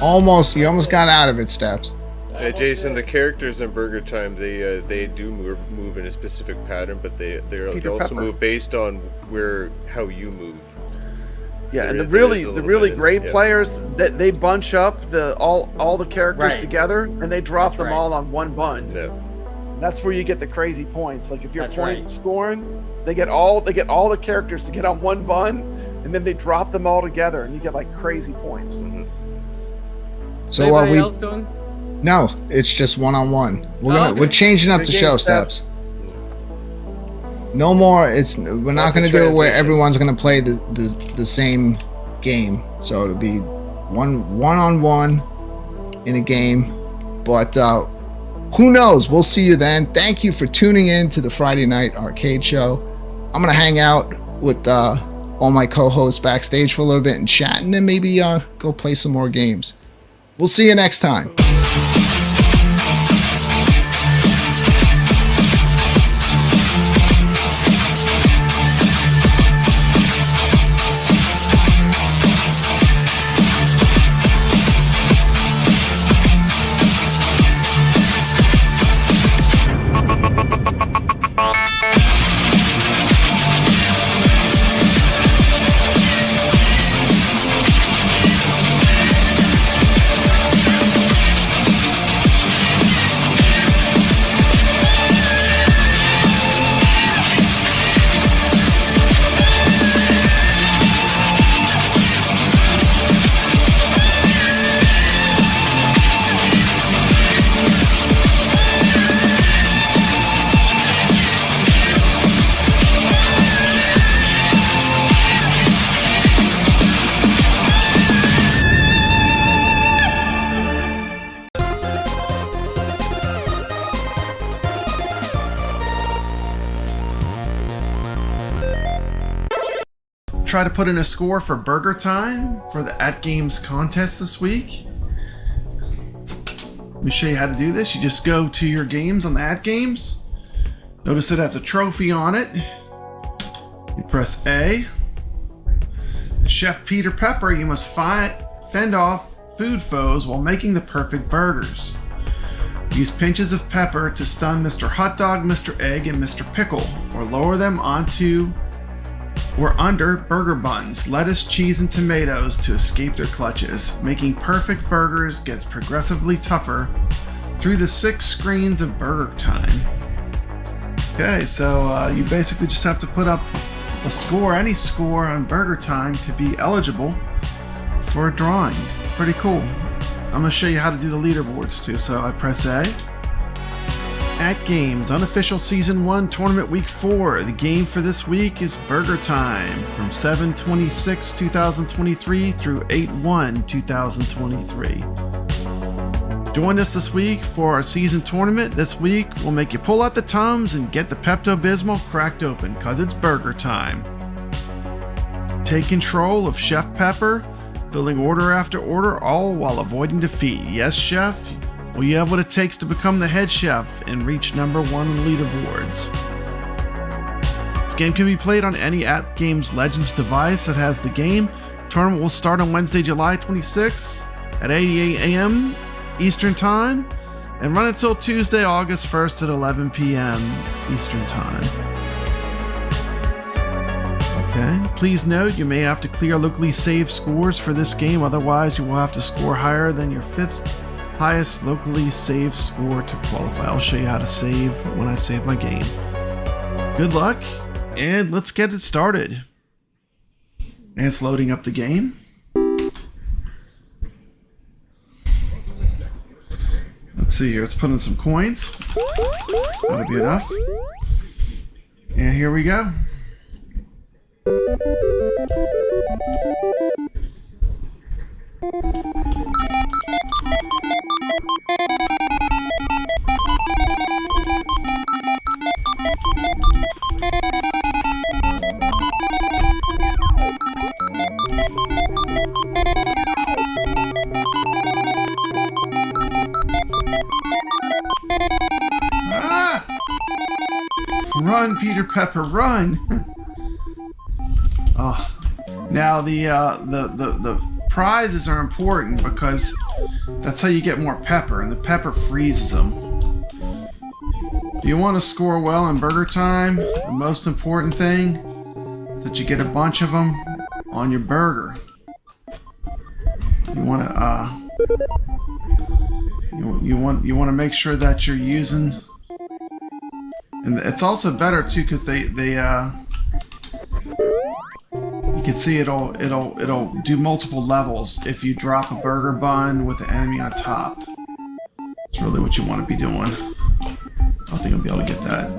priced. you almost got out of it, Steps. Jason, the characters in BurgerTime, they do move in a specific pattern, but they Peter also Pepper. move based on how you move. Yeah, and There the is a really little bit, great yeah. players they bunch up all the characters Right. together and they drop That's them right. all on one bun. Yeah. That's where you get the crazy points. Like if you're That's point right. scoring, they get all the characters to get on one bun, and then they drop them all together, and you get like crazy points. So anybody we else going? no, it's just one-on-one. Okay. We're changing up Good the game, show, Steps. Steps. No more. We're not Lots of going to do it where transitions. everyone's going to play the same game. So it'll be one-on-one in a game, but Who knows? We'll see you then. Thank you for tuning in to the Friday Night Arcade Show. I'm going to hang out with all my co-hosts backstage for a little bit and chat, and then maybe go play some more games. We'll see you next time. Try to put in a score for BurgerTime for the AtGames contest this week. Let me show you how to do this. You just go to your games on the AtGames. Notice it has a trophy on it. You press A. Chef Peter Pepper, you must fend off food foes while making the perfect burgers. Use pinches of pepper to stun Mr. Hot Dog, Mr. Egg, and Mr. Pickle, or lower them onto or under burger buns, lettuce, cheese, and tomatoes to escape their clutches. Making perfect burgers gets progressively tougher through the 6 screens of BurgerTime. Okay, so you basically just have to put up a score, any score on BurgerTime to be eligible for a drawing. Pretty cool. I'm going to show you how to do the leaderboards too. So I press A. AtGames, unofficial Season 1, Tournament Week 4. The game for this week is BurgerTime from 7/26/2023 through 8/1/2023. Join us this week for our season tournament. This week, we'll make you pull out the Tums and get the Pepto-Bismol cracked open, cause it's BurgerTime. Take control of Chef Pepper, filling order after order, all while avoiding defeat. Yes, Chef? Well, you have what it takes to become the head chef and reach number 1 on the leaderboards. This game can be played on any AtGames Legends device that has the game. Tournament will start on Wednesday, July 26th at 8 a.m. Eastern Time and run until Tuesday, August 1st at 11 p.m. Eastern Time. Okay. Please note you may have to clear locally saved scores for this game, otherwise you will have to score higher than your 5th highest locally saved score to qualify. I'll show you how to save when I save my game. Good luck, and let's get it started. And it's loading up the game. Let's see here, let's put in some coins. That'll be enough. And here we go. Ah! Run, Peter Pepper, run! Oh, now the prizes are important because that's how you get more pepper, and the pepper freezes them. If you want to score well in BurgerTime, the most important thing is that you get a bunch of them on your burger. You want to you want to make sure that you're using, and it's also better too because they you can see it'll do multiple levels if you drop a burger bun with the enemy on top. That's really what you want to be doing. I don't think I'll be able to get that.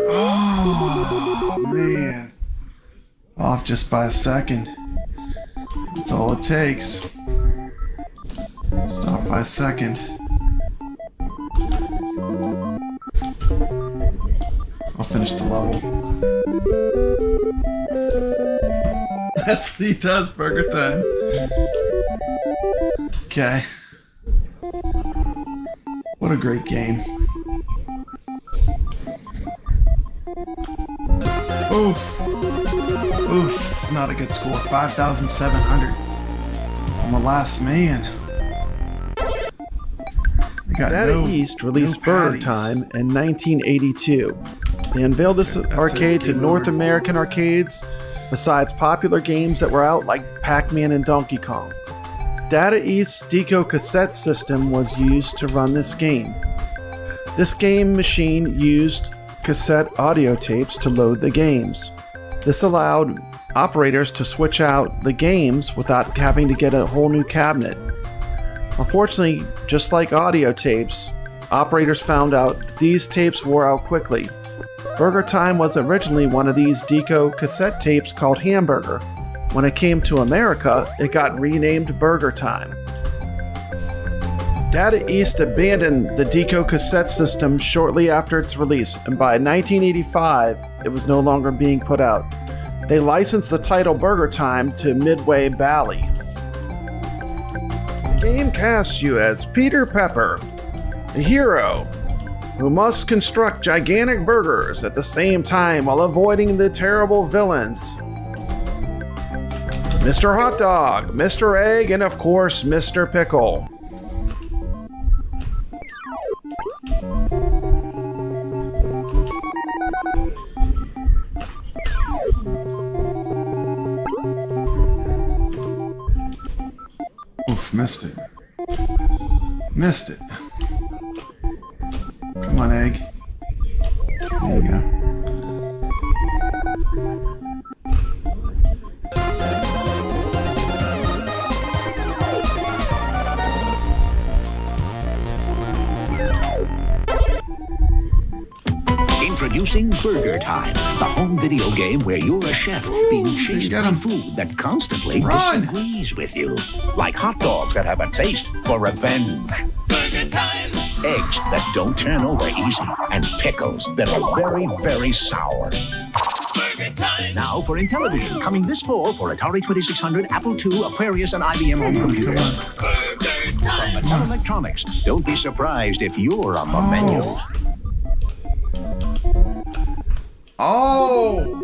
Oh man, off just by a second. That's all it takes. by a second. I'll finish the level. That's what he does, Burger Time. Okay. What a great game. Oof. Oof, it's not a good score. 5,700. I'm the last man. Data East released BurgerTime in 1982. They unveiled this arcade to North American arcades, besides popular games that were out like Pac-Man and Donkey Kong. Data East's Deco cassette system was used to run this game. This game machine used cassette audio tapes to load the games. This allowed operators to switch out the games without having to get a whole new cabinet. Unfortunately, just like audio tapes, operators found out these tapes wore out quickly. BurgerTime was originally one of these Deco cassette tapes called Hamburger. When it came to America, it got renamed BurgerTime. Data East abandoned the Deco cassette system shortly after its release, and by 1985, it was no longer being put out. They licensed the title BurgerTime to Midway Bally. The game casts you as Peter Pepper, a hero who must construct gigantic burgers at the same time while avoiding the terrible villains Mr. Hot Dog, Mr. Egg, and of course, Mr. Pickle. Oof, missed it. Missed it. Come on, Egg. There you go. Introducing BurgerTime, the home video game where you're a chef being chased by food that constantly disagrees with you. Like hot dogs that have a taste for revenge. BurgerTime! Eggs that don't turn over easy. And pickles that are very, very sour. BurgerTime! Now for Intellivision, coming this fall for Atari 2600, Apple II, Aquarius, and IBM home computers. BurgerTime! From Mattel Electronics, don't be surprised if you're on the menu. Oh!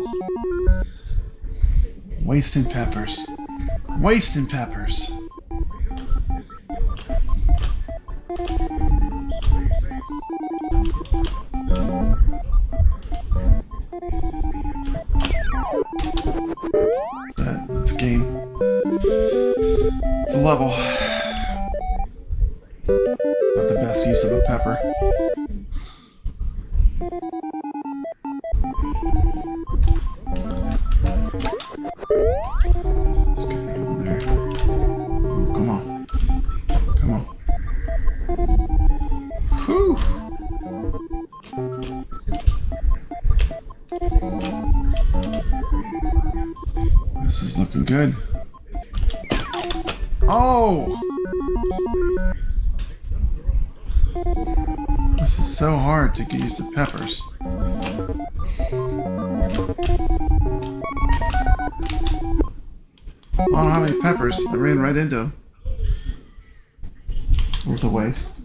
Wasting peppers. Wasting peppers. That's game. It's the level. Not the best use of a pepper. Let's get that one there. Ooh, come on. Come on. Whew. This is looking good. Oh! This is so hard to use the peppers. I don't know how many peppers. I ran right into them. It was a waste.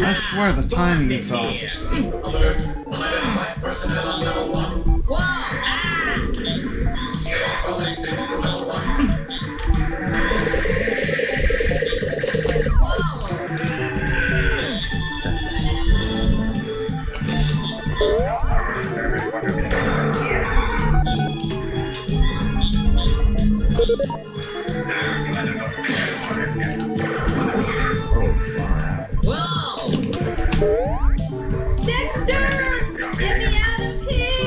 I swear the timing is off. Dexter! Get me out of here!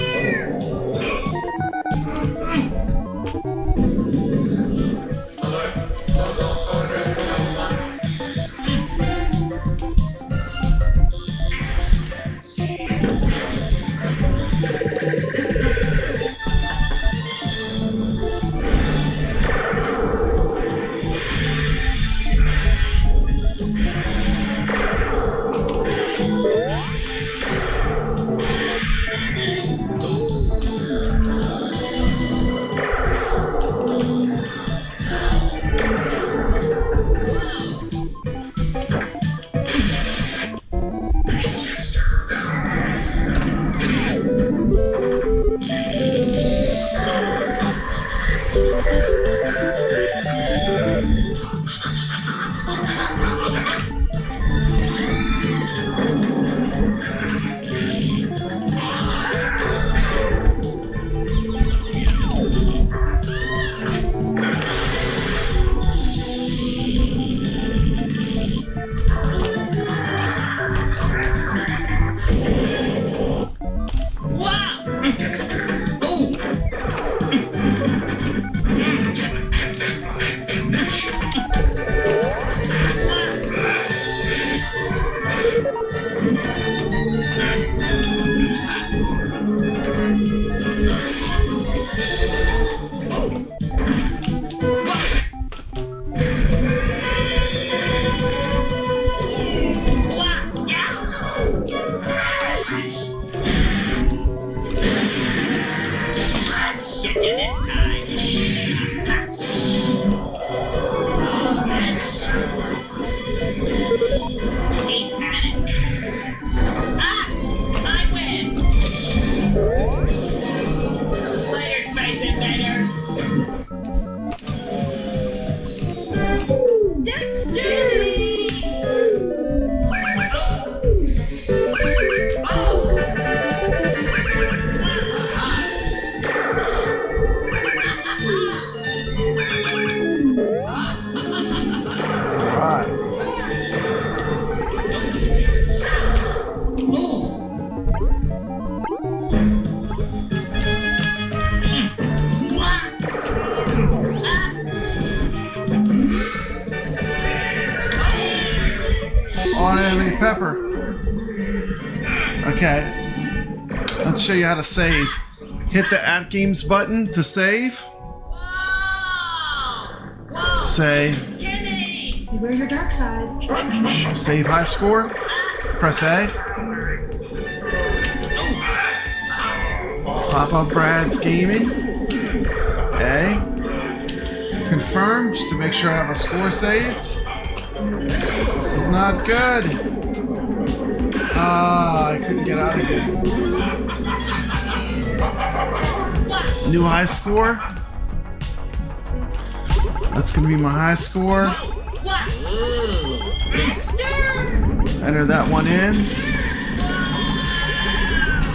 Pepper. Okay. Let's show you how to save. Hit the AtGames button to save. Save. Beware your dark side. Save high score. Press A. Papa Brad's Gaming. A. Confirm just to make sure I have a score saved. This is not good. I couldn't get out of here. New high score. That's gonna be my high score. Enter that one in.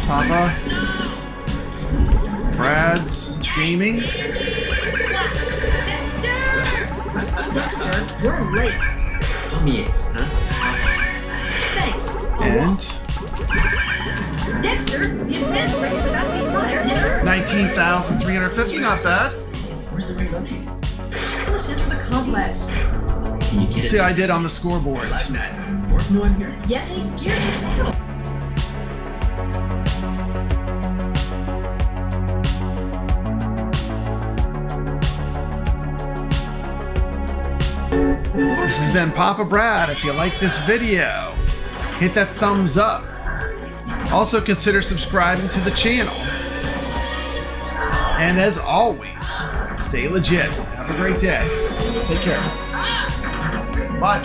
Papa Brad's Gaming. Dexter, you're late. Yes, huh? Thanks. And Dexter, the inventory is about to be fired in Earth. 19,350, not bad. Where's the ring located? In the center of the complex. Can you get See how I did on the scoreboards. Live nuts. Work no, I'm here. Yes, he's dear to help. This has been Papa Brad. If you like this video, hit that thumbs up. Also consider subscribing to the channel. And as always, stay legit. Have a great day. Take care. Bye.